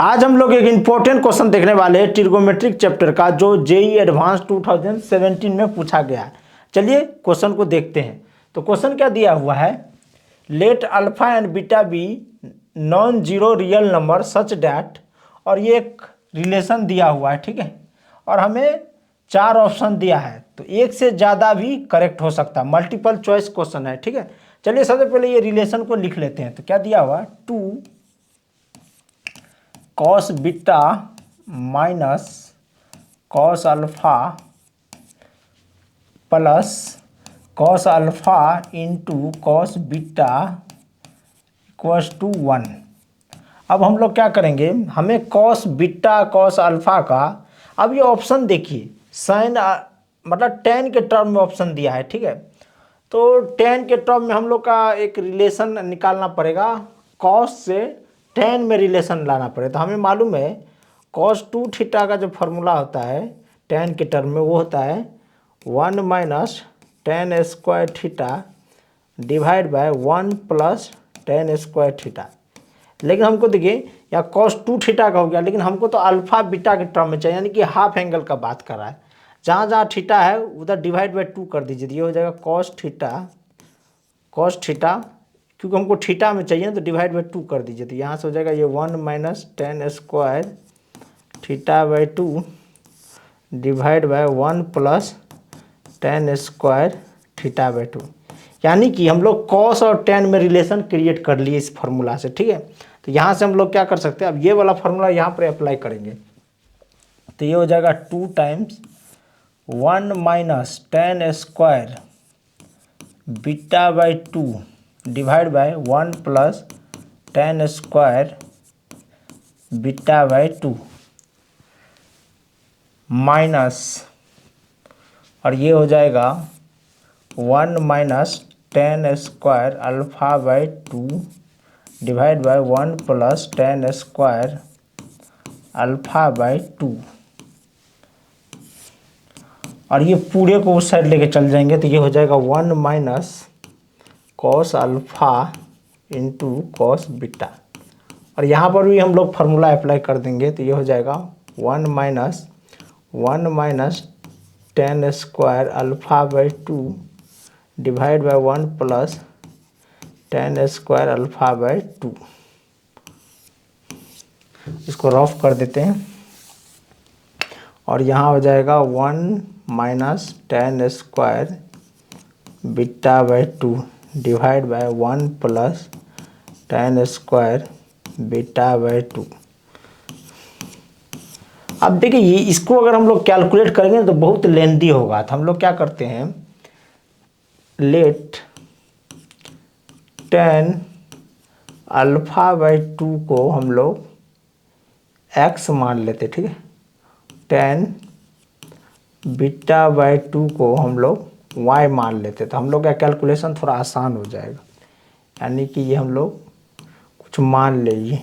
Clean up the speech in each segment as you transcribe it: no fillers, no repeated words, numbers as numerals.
आज हम लोग एक इम्पोर्टेंट क्वेश्चन देखने वाले हैं ट्रिगोमेट्रिक चैप्टर का, जो जेई एडवांस 2017 में पूछा गया है। चलिए क्वेश्चन को देखते हैं। तो क्वेश्चन क्या दिया हुआ है, let alpha and beta be non zero real number such that, और ये एक रिलेशन दिया हुआ है, ठीक है। और हमें 4 ऑप्शन दिया है, तो एक से ज़्यादा भी करेक्ट हो सकता है, मल्टीपल चॉइस क्वेश्चन है, ठीक है। चलिए सबसे पहले ये रिलेशन को लिख लेते हैं। तो क्या दिया हुआ है, 2 cos beta minus cos alpha plus cos alpha into cos beta equals to 1। अब हम लोग क्या करेंगे, हमें कॉस बीटा कॉस अल्फा का, अब ये ऑप्शन देखिए, साइन मतलब tan के टर्म में ऑप्शन दिया है, ठीक है। तो tan के टर्म में हम लोग का एक रिलेशन निकालना पड़ेगा, कॉस से tan में रिलेशन लाना पड़ेगा। तो हमें मालूम है cos 2 थीटा का जो फॉर्मूला होता है tan के टर्म में, वो होता है 1 minus tan square theta divide by 1 plus tan square theta. लेकिन हमको देखिए यहाँ cos 2 थीटा का हो गया, लेकिन हमको तो अल्फा बीटा के टर्म में चाहिए, यानी कि हाफ एंगल का बात कर रहा है। जहाँ जहाँ थीटा है उधर डिवाइड बाय 2 कर दीजिए, ये हो जाएगा cos थीटा, क्योंकि हमको थीटा में चाहिए तो डिवाइड बाय 2 कर दीजिए। तो यहाँ से हो जाएगा ये 1 minus tan square theta by 2 divide by 1 plus tan square theta by 2। यानी कि हम लोग cos और tan में रिलेशन क्रिएट कर लिए इस फार्मूला से, ठीक है। तो यहाँ से हम लोग क्या कर सकते हैं, अब ये वाला फार्मूला यहाँ पर अप्लाई करेंगे। तो ये हो जाएगा 2 times 1 minus tan square beta by 2 divide by 1 plus tan square beta by 2 minus, और ये हो जाएगा 1 minus tan square alpha by 2 divide by 1 plus tan square alpha by 2। और ये पूरे को उस साइड लेके चल जाएंगे, तो ये हो जाएगा 1 minus cos alpha into cos beta. और यहाँ पर भी हम लोग फार्मूला अप्लाई कर देंगे, तो ये हो जाएगा 1 minus tan square alpha by 2 divide by 1 plus tan square alpha by 2। इसको रफ कर देते हैं, और यहाँ हो जाएगा 1 minus tan square beta by 2 divide by 1 plus tan square beta by 2। अब देखिए ये इसको अगर हम लोग कैलकुलेट करेंगे तो बहुत लेंदी होगा। तो हम लोग क्या करते हैं, लेट tan अल्फा बाई 2 को हम लोग x मान लेते, ठीक है। tan बीटा बाई 2 को हम लोग y मान लेते, तो हम लोग का कैलकुलेशन थोड़ा आसान हो जाएगा। यानी कि ये हम लोग कुछ मान लेंगे,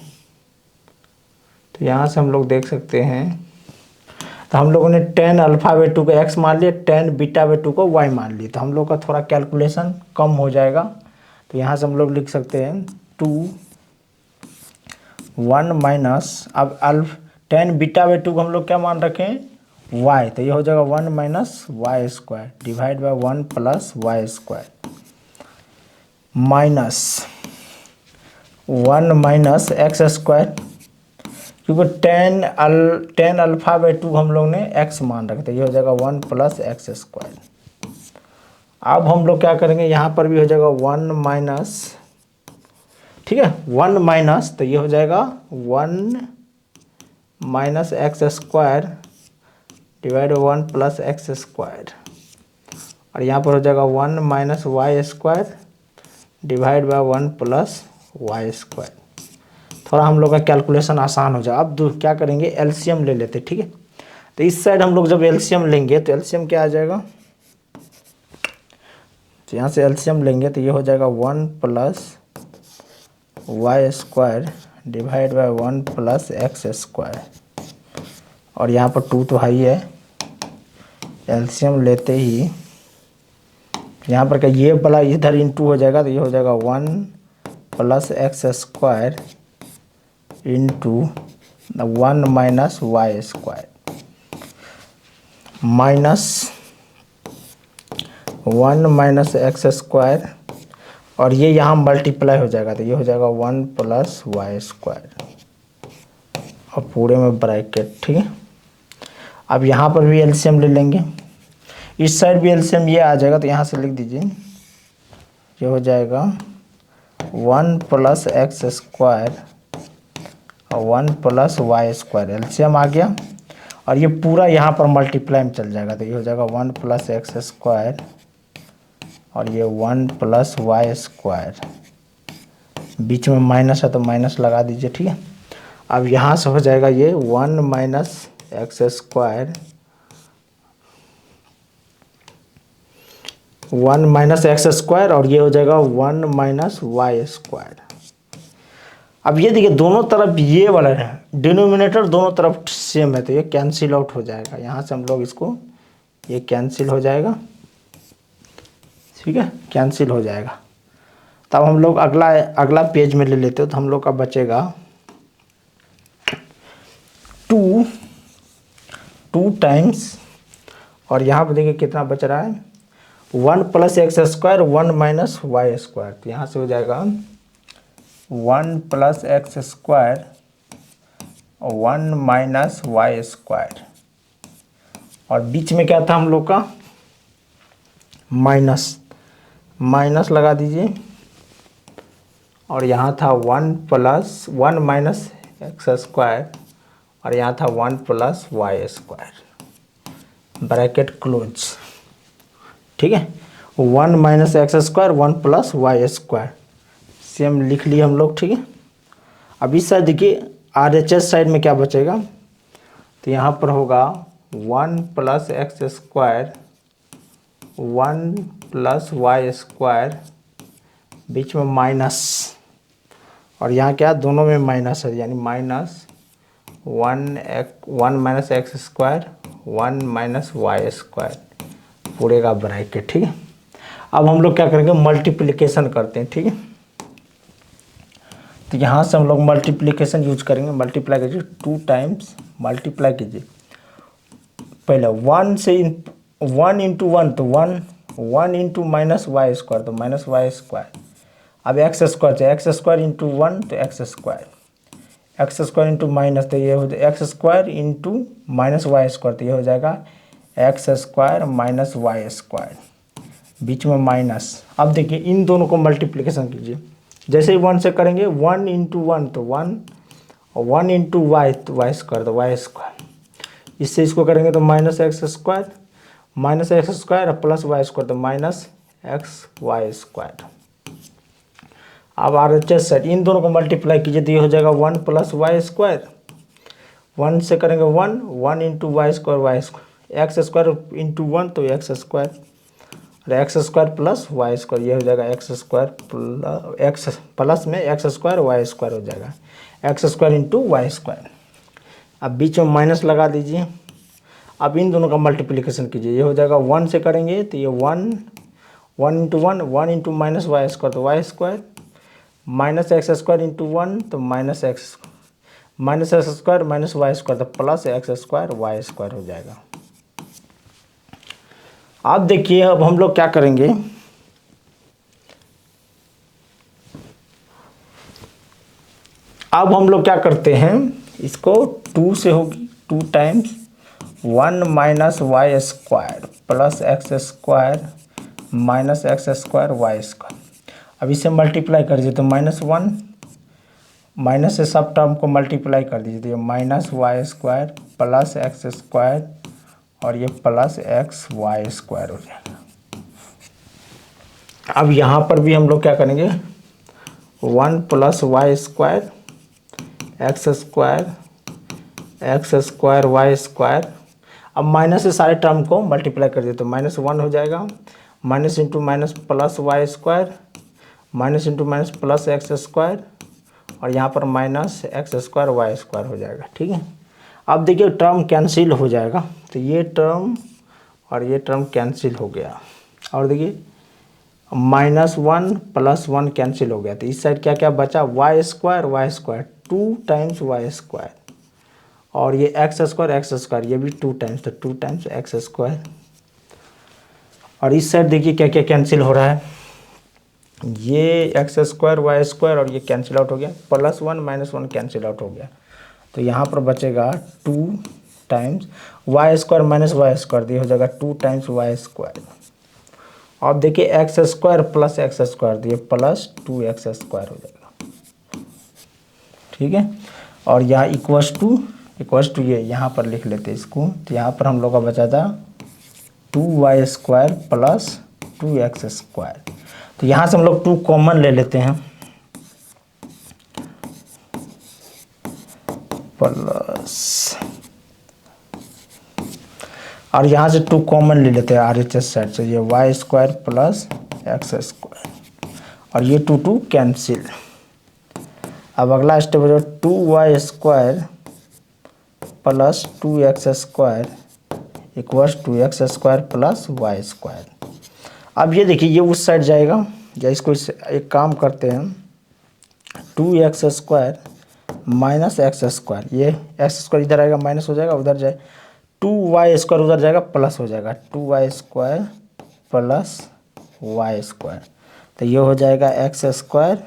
तो यहाँ से हम लोग देख सकते हैं, तो हम लोगों ने tan अल्फा बाई 2 को x मान लिया, tan बीटा बाई 2 को y मान लिया, तो हम लोग का थोड़ा कैलकुलेशन कम हो जाएगा। तो यहाँ से हम लोग लिख सकते हैं 1 माइनस, अब tan बीटा बाई 2 को हम लोग क्या मान रखें, y, तो ये हो जाएगा 1 minus Y square divide by 1 plus Y square minus 1 minus x square, क्योंकि tan अल्फा बाई 2 हम लोग ने x मान रखे, तो ये हो जाएगा 1 प्लस एक्स स्क्वायर। अब हम लोग क्या करेंगे, यहाँ पर भी हो जाएगा 1 माइनस, ठीक है, 1 माइनस, तो ये हो जाएगा 1 minus x square divide by 1 plus x square, और यहाँ पर हो जाएगा 1 minus Y square divide by 1 plus Y square. थोड़ा हम लोग का कैलकुलेशन आसान हो जाए। अब क्या करेंगे, एलसीएम ले लेते, ठीक है। तो इस साइड हम लोग जब एलसीएम लेंगे तो एलसीएम क्या आ जाएगा, तो यहाँ से एलसीएम लेंगे तो ये हो जाएगा 1 plus Y square divide by 1 plus x square, और यहाँ पर 2 तो हाई है। एलसीएम लेते ही यहाँ पर क्या, ये वाला इधर इंटू हो जाएगा, तो ये हो जाएगा 1 plus x square into 1 minus Y square minus 1 minus x square, और ये यहाँ मल्टीप्लाई हो जाएगा तो ये हो जाएगा 1 प्लस वाई स्क्वायर और पूरे में ब्रैकेट। ठीक है, अब यहाँ पर भी एलसीएम ले लेंगे, इस साइड भी एलसीएम ये आ जाएगा तो यहाँ से लिख दीजिए, ये हो जाएगा 1 प्लस एक्स स्क्वायर और 1 प्लस वाई स्क्वायर, एलसीएम आ गया और ये पूरा यहाँ पर मल्टीप्लाई में चल जाएगा तो ये हो जाएगा 1 प्लस एक्स स्क्वायर और ये 1 प्लस वाई स्क्वायर, बीच में माइनस है तो माइनस लगा दीजिए। ठीक है, अब यहाँ से हो जाएगा ये 1 minus x square 1 minus x square और ये हो जाएगा 1 माइनस वाई स्क्वायर। अब ये देखिए दोनों तरफ ये वाला है, डिनोमिनेटर दोनों तरफ सेम है तो ये कैंसिल आउट हो जाएगा, यहाँ से हम लोग इसको, ये कैंसिल हो जाएगा। ठीक है, कैंसिल हो जाएगा। तब हम लोग अगला पेज में ले लेते हो तो हम लोग का बचेगा 2 टाइम्स, और यहाँ पर देखिए कितना बच रहा है 1 plus x square 1 minus Y square, तो यहाँ से हो जाएगा 1 plus x square 1 minus Y square, और बीच में क्या था हम लोग का माइनस लगा दीजिए, और यहाँ था 1 माइनस एक्स स्क्वायर और यहाँ था 1 plus Y square, bracket close. ठीक है, 1 minus x square 1 plus Y square same लिख लिए हम लोग। ठीक है, अब इस साइड देखिए RHS साइड में क्या बचेगा, तो यहाँ पर होगा 1 plus x square 1 plus Y square, बीच में माइनस, और यहाँ क्या दोनों में माइनस है यानी minus 1 minus x square 1 minus Y square पूरे का ब्रैकेट। ठीक है, अब हम लोग क्या करेंगे मल्टीप्लिकेशन करते हैं। ठीक है, तो यहाँ से हम लोग मल्टीप्लिकेशन यूज करेंगे, मल्टीप्लाई कीजिए 2 टाइम्स, मल्टीप्लाई कीजिए पहले 1 से 1 इंटू 1 तो 1 इंटू माइनस वाई स्क्वायर तो माइनस वाई स्क्वायर, अब एक्स स्क्वायर है एक्स स्क्वायर इंटू 1 तो एक्स स्क्वायर इंटू माइनस तो ये हो जाएगा x square into minus Y square, तो ये हो जाएगा x square minus Y square, बीच में माइनस। अब देखिए इन दोनों को मल्टीप्लिकेशन कीजिए, जैसे ही 1 से करेंगे 1 इंटू 1 तो 1 और 1 इंटू वाई तो वाई स्क्वायर तो वाई स्क्वायर, इससे इसको करेंगे तो minus x square plus Y square तो माइनस एक्स वाई स्क्वायर। अब RHS सेट इन दोनों को मल्टीप्लाई कीजिए तो ये हो जाएगा 1 प्लस वाई स्क्वायर, 1 से करेंगे 1 into y square x square into 1 तो एक्स स्क्वायर और x square plus Y square, ये हो जाएगा एक्स स्क्वायर एक्स प्लस में एक्स स्क्वायर वाई स्क्वायर हो जाएगा x square into y square. अब बीच में माइनस लगा दीजिए, अब इन दोनों का मल्टीप्लिकेशन कीजिए, ये हो जाएगा 1 से करेंगे तो ये 1 इंटू माइनस वाई स्क्वायर तो Y square, minus x square into 1 तो minus x square minus Y square तो plus x square Y square हो जाएगा। अब देखिए अब हम लोग क्या करेंगे, अब हम लोग क्या करते हैं इसको 2 से होगी 2 times 1 minus Y square plus x square minus x square Y square. अब इसे मल्टीप्लाई कर दीजिए तो -1 माइनस से सब टर्म को मल्टीप्लाई कर दीजिए तो ये minus Y square plus x square और ये प्लस एक्स वाई स्क्वायर हो जाएगा। अब यहाँ पर भी हम लोग क्या करेंगे 1 plus Y square x square Y square. अब माइनस से सारे टर्म को मल्टीप्लाई कर दिए तो -1 हो जाएगा, minus into minus plus Y square minus into minus plus x square और यहाँ पर minus x square Y square हो जाएगा। ठीक है, अब देखिए टर्म कैंसिल हो जाएगा तो ये टर्म और ये टर्म कैंसिल हो गया, और देखिए -1 + 1 कैंसिल हो गया तो इस साइड क्या क्या बचा y square 2 times y square और ये एक्स स्क्वायर ये भी 2 टाइम्स, तो 2 टाइम्स एक्स स्क्वायर। और इस साइड देखिए क्या क्या कैंसिल हो रहा है, ये एक्स स्क्वायर वाई स्क्वायर और ये कैंसिल आउट हो गया, +1 -1 कैंसिल आउट हो गया। तो यहाँ पर बचेगा 2 times y square minus Y square, ये हो जाएगा 2 टाइम्स वाई स्क्वायर। अब देखिए x square plus x square, दिए +2x स्क्वायर हो जाएगा, ठीक है। और यहाँ इक्वस टू ये यहाँ पर लिख लेते हैं इसको, तो यहाँ पर हम लोग का बचा था 2y square plus 2x square. तो यहाँ से हम लोग 2 कॉमन ले लेते हैं, प्लस, और यहाँ से 2 कॉमन ले लेते हैं RHS साइड से, ये y square plus x square, और ये 2 कैंसिल। अब अगला स्टेप हो जाए 2y square plus 2x square equals 2x square plus Y square. अब ये देखिए ये उस साइड जाएगा, या इसको एक काम करते हैं, 2x square minus x square, ये एक्स स्क्वायर इधर आएगा माइनस हो जाएगा, उधर जाए 2y स्क्वायर उधर जाएगा प्लस हो जाएगा, 2y square plus Y square. तो ये हो जाएगा एक्स स्क्वायर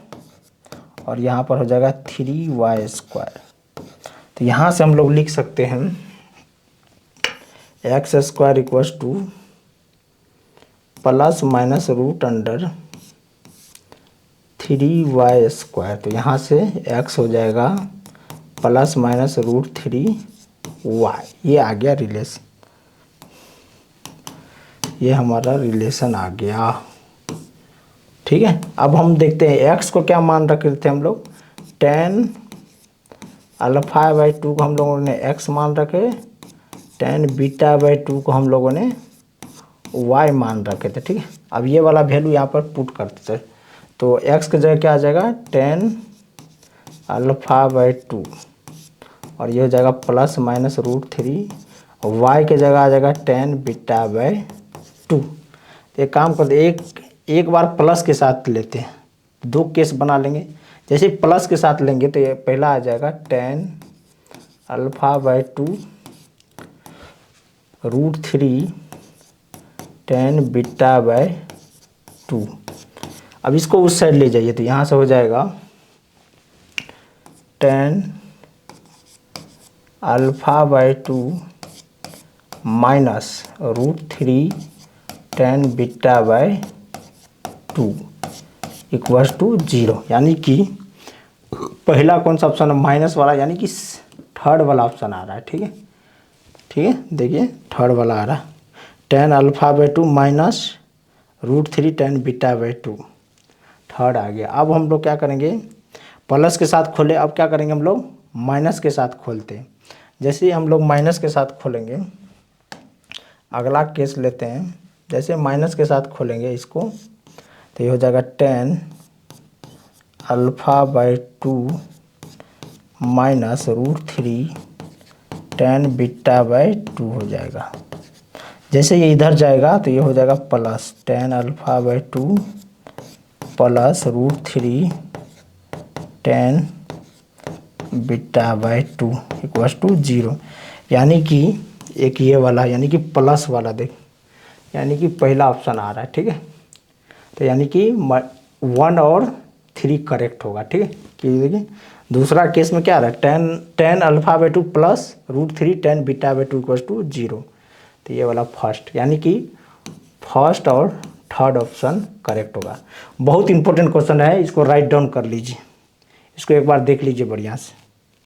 और यहाँ पर हो जाएगा 3y स्क्वायर। तो यहाँ से हम लोग लिख सकते हैं x square equals to plus minus root under 3y square. तो यहाँ से x हो जाएगा प्लस माइनस रूट 3y। ये आ गया रिलेशन, ये हमारा रिलेशन आ गया, ठीक है। अब हम देखते हैं x को क्या मान रखे थे हम लोग, tan α/2 को हम लोगों ने x मान रखे, tan β/2 को हम लोगों ने y मान रखे थे, ठीक है। अब ये वाला वैल्यू यहाँ पर पुट करते थे, तो x की जगह क्या आ जाएगा tan α/2 और ये हो जाएगा प्लस माइनस रूट 3, y की जगह आ जाएगा tan β/2। एक काम करते, एक बार प्लस के साथ लेते हैं, 2 केस बना लेंगे। जैसे प्लस के साथ लेंगे तो ये पहला आ जाएगा tan α/2 रूट 3 tan β/2। अब इसको उस साइड ले जाइए, तो यहाँ से हो जाएगा tan α/2 minus root 3 tan β/2 equals to 0। यानी कि पहला कौन सा ऑप्शन है, माइनस वाला, यानी कि थर्ड वाला ऑप्शन आ रहा है, ठीक है, ठीक है। देखिए थर्ड वाला आ रहा है, tan α/2 minus root 3 tan β/2, third आ गया। अब हम लोग क्या करेंगे, प्लस के साथ खोले, अब क्या करेंगे हम लोग माइनस के साथ खोलते हैं। जैसे ही हम लोग माइनस के साथ खोलेंगे, अगला केस लेते हैं, जैसे माइनस के साथ खोलेंगे इसको, तो ये हो जाएगा tan α/2 माइनस रूट 3 tan β/2 हो जाएगा। जैसे ये इधर जाएगा तो ये हो जाएगा plus tan α/2 plus root 3 tan β/2 equals to 0। यानी कि एक ये वाला, यानी कि प्लस वाला, देख, यानी कि पहला ऑप्शन आ रहा है, ठीक है। तो यानी कि 1 और 3 करेक्ट होगा, ठीक है। कि देखिए दूसरा केस में क्या आ रहा है, tan α/2 plus root 3 tan β/2 equals to 0। तो ये वाला फर्स्ट, यानी कि फर्स्ट और थर्ड ऑप्शन करेक्ट होगा। बहुत इंपॉर्टेंट क्वेश्चन है, इसको राइट डाउन कर लीजिए, इसको एक बार देख लीजिए बढ़िया से।